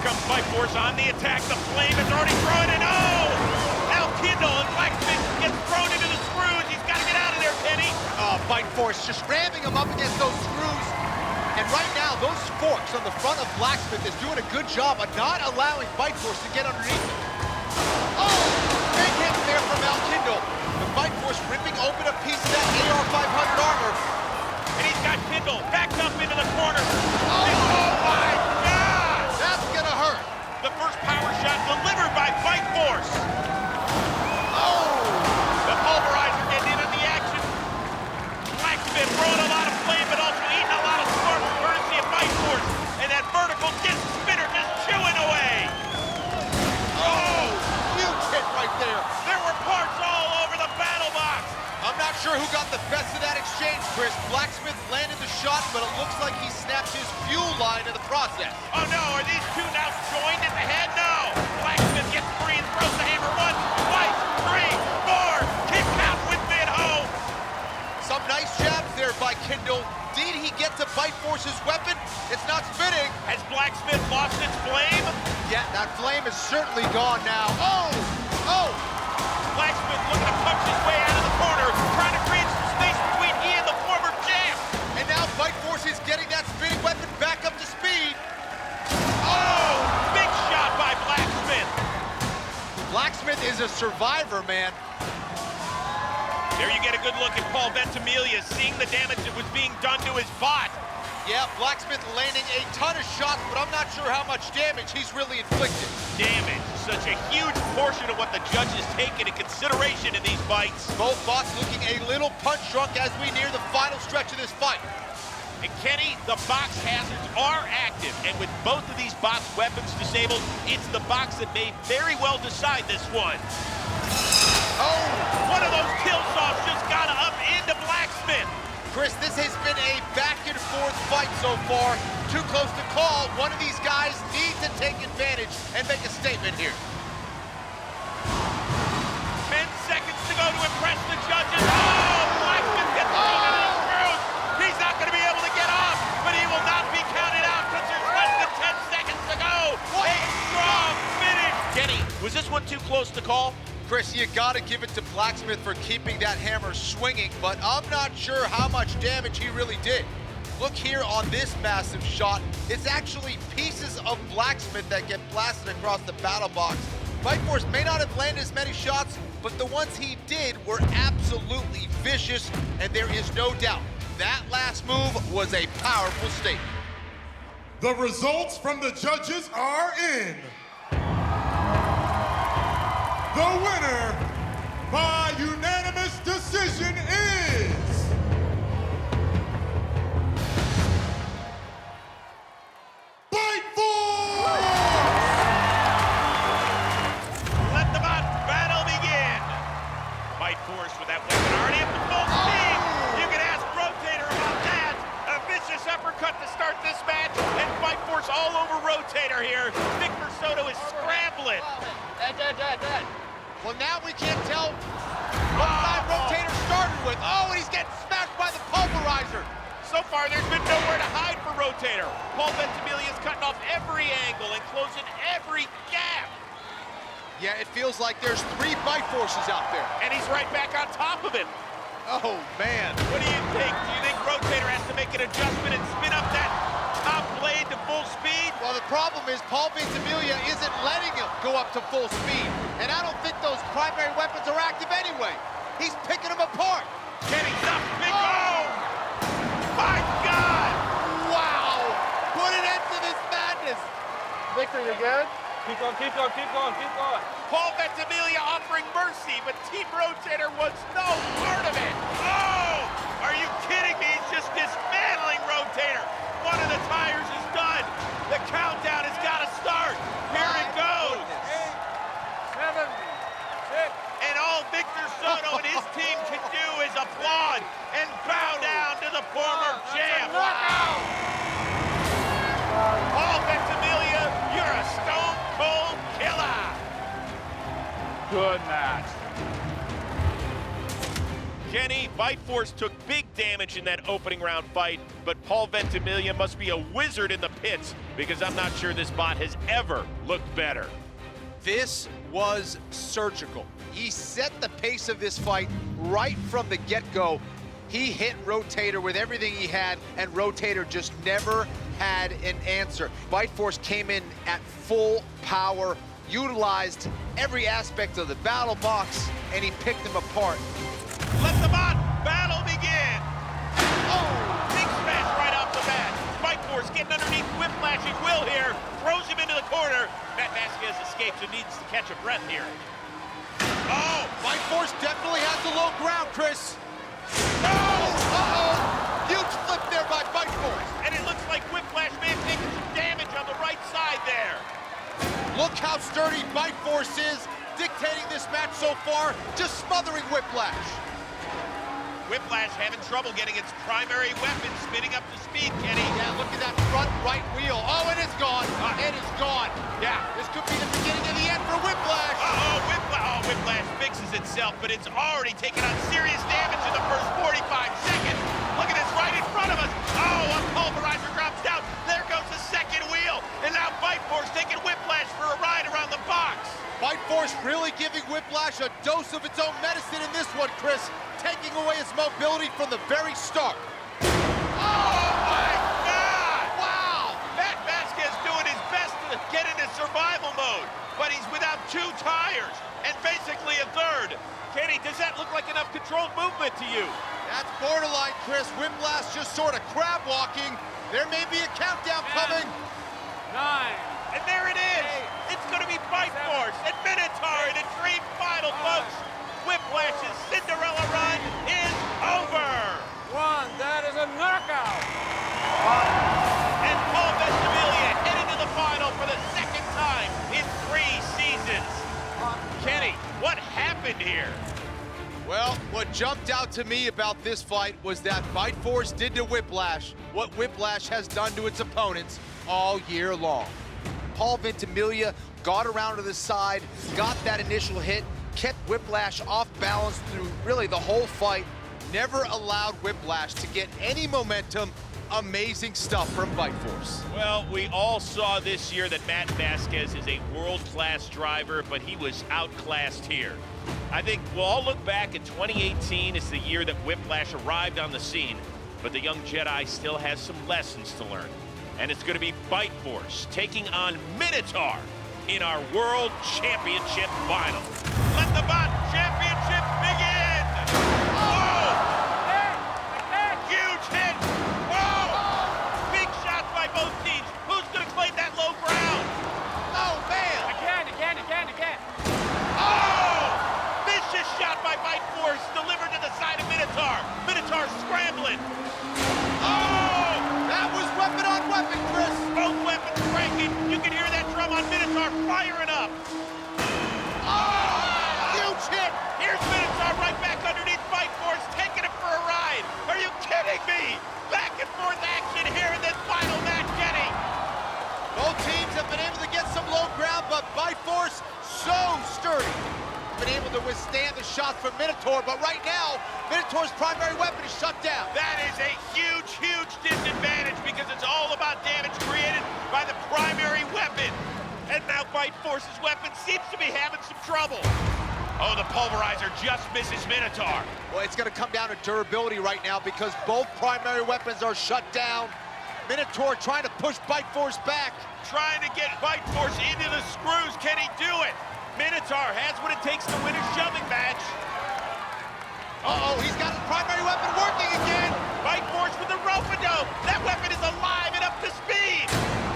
comes Fight Force on the attack. The flame is already thrown, and oh! Now Kindle and Blacksmith gets thrown into the screws. He's got to get out of there, Kenny. Fight Force just ramming him up against those screws. And right now, those forks on the front of Blacksmith is doing a good job of not allowing Fight Force to get underneath him. Oh! Big hit there from Al Kindle. The Fight Force ripping open a piece of that AR 500 armor. And he's got Kindle backed up into the corner. Oh my God! That's gonna hurt. The first power shot delivered by Fight Force. Oh! The pulverizer getting in on the action. Blacksmith throwing a lot of flame, but also eating a lot of spark courtesy of Fight Force. And that vertical disc spinner just chewing away. Oh! Huge hit right there. There were parts all over the BattleBots. I'm not sure who got the best of that exchange, Chris. Blacksmith landed the shot, but it looks like he snapped his fuel line in the process. Oh no, are these two now joined at the head? No! Blacksmith gets free and throws the hammer once, twice, three, four, kick out with mid-ho! Some nice jabs there by Kindle. Did he get to Fight Force's weapon? It's not spinning. Has Blacksmith lost its flame? Yeah, that flame is certainly gone now. Oh! Oh! Blacksmith looking to punch his way out of the corner, trying to create some space between he and the former champ. And now Fight Force is getting that spinning weapon back up to speed. Oh! Big shot by Blacksmith. Blacksmith is a survivor, man. There you get a good look at Paul Ventimiglia, seeing the damage that was being done to his bot. Yeah, Blacksmith landing a ton of shots, but I'm not sure how much damage he's really inflicted. Damage, such a huge portion of what the judges take into consideration in these fights. Both bots looking a little punch drunk as we near the final stretch of this fight. And Kenny, the box hazards are active, and with both of these bots' weapons disabled, it's the box that may very well decide this one. Oh! One of those kill saws just got up into Blacksmith. Chris, this has been a back-and-forth fight so far. Too close to call. One of these guys needs to take advantage and make a statement here. 10 seconds to go to impress the judges. Oh, Blacksmith gets thrown into the screws. He's not going to be able to get off, but he will not be counted out because there's less than 10 seconds to go. What? A strong finish. Kenny, was this one too close to call? Chris, you gotta give it to Blacksmith for keeping that hammer swinging, but I'm not sure how much damage he really did. Look here on this massive shot. It's actually pieces of Blacksmith that get blasted across the battle box. Fight Force may not have landed as many shots, but the ones he did were absolutely vicious, and there is no doubt that last move was a powerful statement. The results from the judges are in. The winner by unanimous decision is Fight Force! Let the bot battle begin. Fight Force with that weapon already up to full speed. You can ask Rotator about that. A vicious uppercut to start this match, and Fight Force all over Rotator here. Victor Soto is scrambling. Well, now we can't tell what side Rotator started with. Oh, and he's getting smashed by the pulverizer. So far, there's been nowhere to hide for Rotator. Paul Ventimiglia is cutting off every angle and closing every gap. Yeah, it feels like there's 3 Fight Forces out there. And he's right back on top of him. Oh, man. What do you think? Do you think Rotator has to make an adjustment and spin up that top blade to full speed? Well, the problem is Paul Ventimiglia isn't letting him go up to full speed. And I don't think those primary weapons are active anyway. He's picking them apart. Kenny's up, big oh! My God! Wow! Put an end to this madness. Victor, you good? Keep going, keep going, keep going, keep going. Paul Ventimiglia offering mercy, but Team Rotator was no part of it. Oh! Are you kidding me? He's just dismantling Rotator. One of the tires is done. The countdown has got to start. Here it goes. 8, 7, 6. And all Victor Soto and his team can do is applaud and bow down to the former champ. Wow. Paul Ventimiglia, you're a stone cold killer. Good match. Kenny, Fight Force took big damage in that opening round fight, but Paul Ventimiglia must be a wizard in the pits because I'm not sure this bot has ever looked better. This was surgical. He set the pace of this fight right from the get-go. He hit ROTATOR with everything he had, and ROTATOR just never had an answer. Whiplash came in at full power, utilized every aspect of the battle box, and he picked them apart. Let the bot battle begin! Oh, big smash right off the bat. Whiplash getting underneath Whiplashing Will here, throws him into the corner. Matt Vasquez escapes and needs to catch a breath here. Oh! Whiplash definitely has the low ground, Chris. No! Uh-oh! Huge flip there by Whiplash. And it looks like Whiplash may have taken some damage on the right side there. Look how sturdy Whiplash is, dictating this match so far, just smothering Whiplash. Whiplash having trouble getting its primary weapon spinning up to speed, Kenny. Yeah, look at that front right wheel. Oh, and it's gone. It is gone. Yeah, this could be the beginning of the end for Whiplash. Whiplash fixes itself, but it's already taken on serious damage in the first 45 seconds. Look at this right in front of us. Oh, a pulverizer drops down. There goes the second wheel. And now Whiplash taking Whiplash for a ride around the box. Whiplash really giving Whiplash a dose of its own medicine in this one, Chris. Taking away his mobility from the very start. Oh my God! Wow! Matt Vasquez doing his best to get into survival mode, but he's without 2 tires and basically a third. Kenny, does that look like enough controlled movement to you? That's borderline, Chris. Whiplash just sort of crab walking. There may be a countdown coming. 9. And there it is. It's going to be Whiplash and Minotaur in a dream final, folks. Whiplash's Cinderella run is over. 1. That is a knockout. And Paul Ventimiglia heading to the final for the second time in 3 seasons. Kenny, what happened here? Well, what jumped out to me about this fight was that Whiplash did to Whiplash what Whiplash has done to its opponents all year long. Paul Ventimiglia got around to the side, got that initial hit, kept Whiplash off balance through really the whole fight, never allowed Whiplash to get any momentum. Amazing stuff from Whiplash. Well, we all saw this year that Matt Vasquez is a world-class driver, but he was outclassed here. I think we'll all look back at 2018 as the year that Whiplash arrived on the scene, but the young Jedi still has some lessons to learn. And it's going to be Whiplash taking on Minotaur in our World Championship final. Let the bot championship begin! Oh! Huge hit! Whoa! Big shots by both teams. Who's going to claim that low ground? Oh, man! Again. Oh! Vicious shot by Whiplash delivered to the side of Minotaur. Minotaur scrambling. Oh! That was weapon on weapon, Chris. Both weapons cranking. You can hear that drum on Minotaur firing up. Oh! Huge hit. Here's Minotaur right back underneath Whiplash, taking it for a ride. Are you kidding me? Back and forth action here in this final match, Kenny. Both teams have been able to get some low ground, but Whiplash so sturdy. Been able to withstand the shots from Minotaur, but right now, Minotaur's primary weapon is shut down. That is a huge, huge disadvantage because it's all about damage created by the primary weapon. And now Whiplash's weapon seems to be having some trouble. Oh, the pulverizer just misses Minotaur. Well, it's going to come down to durability right now because both primary weapons are shut down. Minotaur trying to push Whiplash back. Trying to get Whiplash into the screws. Can he do it? Minotaur has what it takes to win a shoving match. Uh-oh, he's got his primary weapon working again. Whiplash with the rope-a-dope. That weapon is alive and up to speed.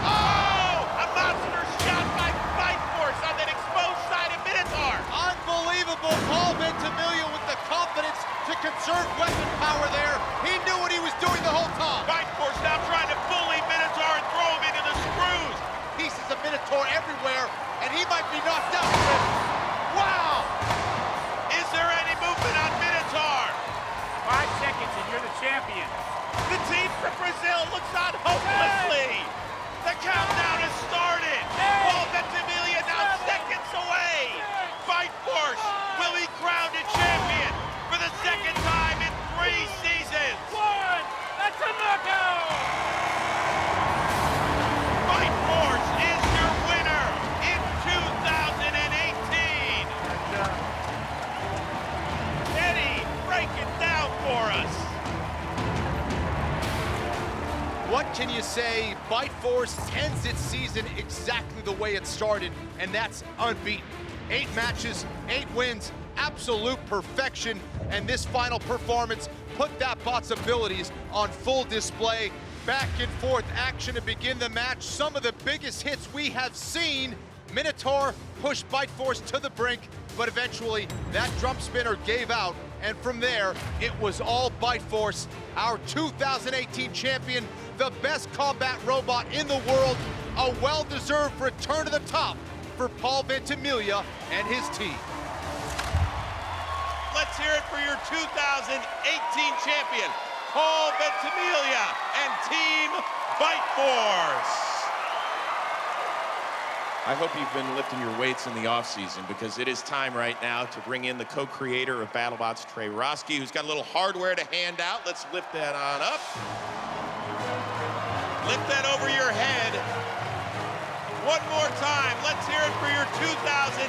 Oh! A monster shot by Whiplash on that exposed side of Minotaur. Unbelievable. Paul Ventimiglia with the confidence to conserve weapon power there. He knew what he was doing the whole time. Whiplash now trying to bully Minotaur and throw him into the screws. Pieces of Minotaur everywhere, and he might be knocked out. Wow! Is there any movement on Minotaur? 5 seconds and you're the champion. The team representing What can you say? Bite Force ends its season exactly the way it started, and that's unbeaten. 8 matches, 8 wins, absolute perfection, and this final performance put that bot's abilities on full display. Back and forth action to begin the match. Some of the biggest hits we have seen. Minotaur pushed Bite Force to the brink, but eventually that drum spinner gave out, and from there, it was all Bite Force, our 2018 champion, the best combat robot in the world, a well-deserved return to the top for Paul Ventimiglia and his team. Let's hear it for your 2018 champion, Paul Ventimiglia and Team Bite Force. I hope you've been lifting your weights in the offseason, because it is time right now to bring in the co-creator of BattleBots, Trey Roski, who's got a little hardware to hand out. Let's lift that on up. Lift that over your head. One more time. Let's hear it for your 2018